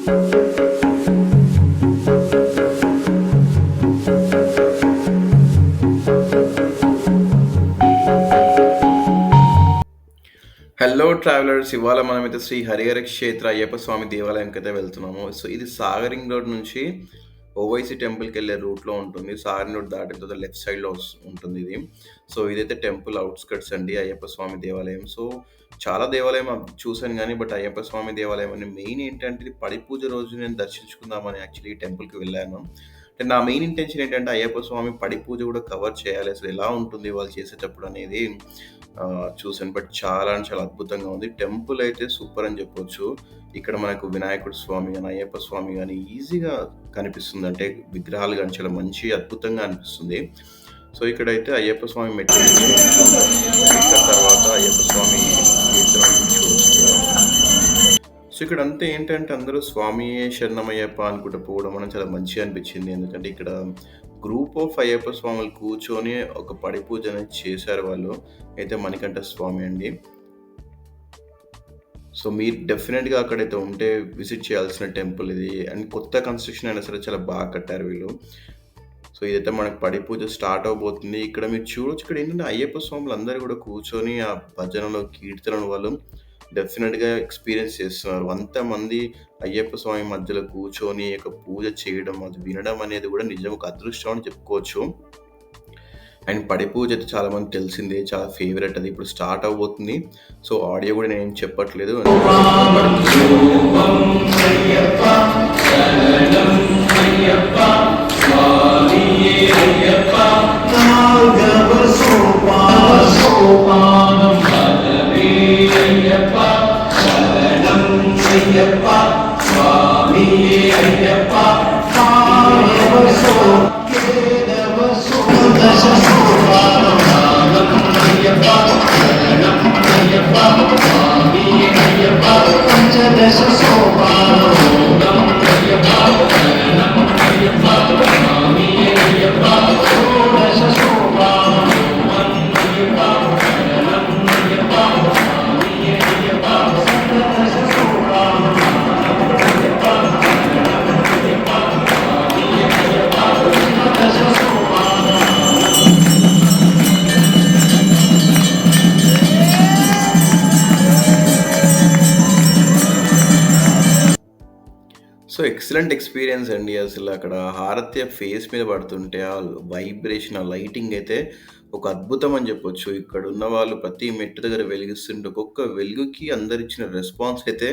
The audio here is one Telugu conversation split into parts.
హలో ట్రావెలర్స్, ఇవాళ మనమైతే శ్రీ హరిహర క్షేత్ర అయ్యప్ప స్వామి దేవాలయంకి అయితే వెళ్తున్నాము. సో ఇది సాగరింగ్ రోడ్ నుంచి ఓవైసీ టెంపుల్కి వెళ్ళే రూట్లో ఉంటుంది. సాగరింగ్ రోడ్ దాటిన తర్వాత లెఫ్ట్ సైడ్లో ఉంటుంది ఇది. సో ఇదైతే టెంపుల్ అవుట్స్కట్స్ అండి, అయ్యప్ప స్వామి దేవాలయం. సో చాలా దేవాలయం చూశాను కానీ బట్ అయ్యప్ప స్వామి దేవాలయం అని మెయిన్ ఏంటంటే ఇది పడి పూజ రోజు నేను దర్శించుకుందామని యాక్చువల్లీ ఈ టెంపుల్కి వెళ్ళాను. అంటే నా మెయిన్ ఇంటెన్షన్ ఏంటంటే అయ్యప్ప స్వామి పడి పూజ కూడా కవర్ చేయాలి, అసలు ఎలా ఉంటుంది వాళ్ళు చేసేటప్పుడు అనేది చూసాను. బట్ చాలా అంటే చాలా అద్భుతంగా ఉంది. టెంపుల్ అయితే సూపర్ అని చెప్పొచ్చు. ఇక్కడ మనకు వినాయకుడు స్వామి గాని, అయ్యప్ప స్వామి గాని ఈజీగా కనిపిస్తుంది. అంటే విగ్రహాలు గాని చాలా మంచి అద్భుతంగా అనిపిస్తుంది. సో ఇక్కడైతే అయ్యప్ప స్వామి మెట్లు ఎక్కేయొచ్చు. ఎక్కిన తర్వాత అయ్యప్ప స్వామి కీర్తనలు చూడొచ్చు. సో ఇక్కడంతా ఏంటంటే అందరూ స్వామియే శరణమయ్యప్ప అనుకుంటూ పోవడం అనేది చాలా మంచిగా అనిపించింది. ఎందుకంటే ఇక్కడ గ్రూప్ ఆఫ్ అయ్యప్ప స్వాములు కూర్చొని ఒక పడి పూజ అనేది చేశారు వాళ్ళు. అయితే మణికంఠ స్వామి అండి. సో మీరు డెఫినెట్‌గా అక్కడైతే ఉంటే విజిట్ చేయాల్సిన టెంపుల్ ఇది. అండ్ కొత్త కన్‌స్ట్రక్షన్ అయినా సరే చాలా బాగా కట్టారు వీళ్ళు. సో ఇదైతే మనకు పడి పూజ స్టార్ట్ అవ్వబోతుంది. ఇక్కడ మీరు చూడొచ్చు, ఇక్కడ ఏంటంటే అయ్యప్ప స్వాములందరూ కూడా కూర్చొని ఆ భజనలో, కీర్తనలు వాళ్ళు డెఫినెట్‌గా ఎక్స్‌పీరియన్స్ చేస్తున్నారు. అంతమంది అయ్యప్ప స్వామి మధ్యలో కూర్చొని ఒక పూజ చేయడం, అది వినడం అనేది కూడా నిజంగా ఒక అదృష్టం అని చెప్పుకోవచ్చు. అండ్ పడి పూజ అయితే చాలా మందికి తెలిసిందే, చాలా ఫేవరెట్ అది. ఇప్పుడు స్టార్ట్ అవ్వబోతుంది. సో ఆడియో కూడా నేనేం చెప్పట్లేదు. సో ఎక్సలెంట్ ఎక్స్‌పీరియన్స్ అండి. అసలు అక్కడ హారతి ఫేస్ మీద పడుతుంటే ఆ వైబ్రేషన్, ఆ లైటింగ్ అయితే ఒక అద్భుతం అని చెప్పొచ్చు. ఇక్కడున్న వాళ్ళు ప్రతి మెట్టు దగ్గర వెలిగిస్తుంటే ఒక్కొక్క వెలుగుకి అందరిచ్చిన రెస్పాన్స్ అయితే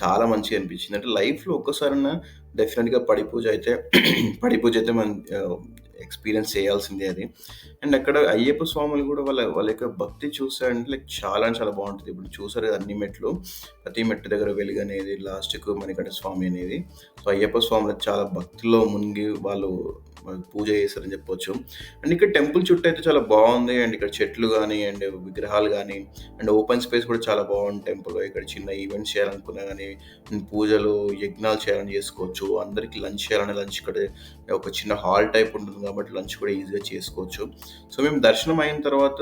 చాలా మంచిగా అనిపించింది. అంటే లైఫ్‌లో ఒక్కసారన్నా డెఫినిట్‌గా పడి పూజ అయితే పడి పూజ అయితే మనం ఎక్స్‌పీరియన్స్ చేయాల్సిందే అది. అండ్ అక్కడ అయ్యప్ప స్వాములు కూడా వాళ్ళ యొక్క భక్తి చూసారంటే లైక్ చాలా అంటే చాలా బావుంటది. ఇప్పుడు చూసారు కదా అన్ని మెట్లు, ప్రతి మెట్టు దగ్గర వెలుగనేది, లాస్ట్‌కు మణికంఠ స్వామి అనేది. సో అయ్యప్ప స్వాములు చాలా భక్తిలో మునిగి వాళ్ళు పూజ చేశారని చెప్పొచ్చు. అండ్ ఇక్కడ టెంపుల్ చుట్టూ అయితే చాలా బావుంది. అండ్ ఇక్కడ చెట్లు గాని, అండ్ విగ్రహాలు గాని, అండ్ ఓపెన్ స్పేస్ కూడా చాలా బావుంది టెంపుల్‌లో. ఇక్కడ చిన్న ఈవెంట్స్ చేయాలనుకున్నా గాని, పూజలు, యజ్ఞాలు చేయాలని చేసుకోవచ్చు. అందరికి లంచ్ చేయాలన్నా లంచ్ ఇక్కడే ఒక చిన్న హాల్ టైప్ ఉంటుంది కాబట్టి లంచ్ కూడా ఈజీగా చేసుకోవచ్చు. సో మేము దర్శనం అయిన తర్వాత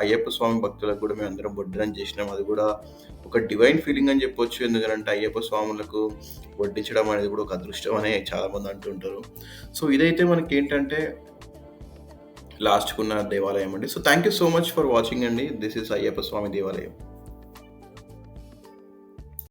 అయ్యప్ప స్వామి భక్తులకు కూడా మేమందరం వడ్డనం చేసినాం. అది కూడా ఒక డివైన్ ఫీలింగ్ అని చెప్పొచ్చు. ఎందుకంటే అయ్యప్ప స్వాములకు వడ్డించడం అనేది కూడా ఒక అదృష్టం అని చాలామంది అంటుంటారు. సో ఇదైతే మనకేంటంటే లాస్ట్‌కున్న దేవాలయం అండి. So thank you so much for watching అండి. దిస్ ఈజ్ అయ్యప్ప స్వామి దేవాలయం.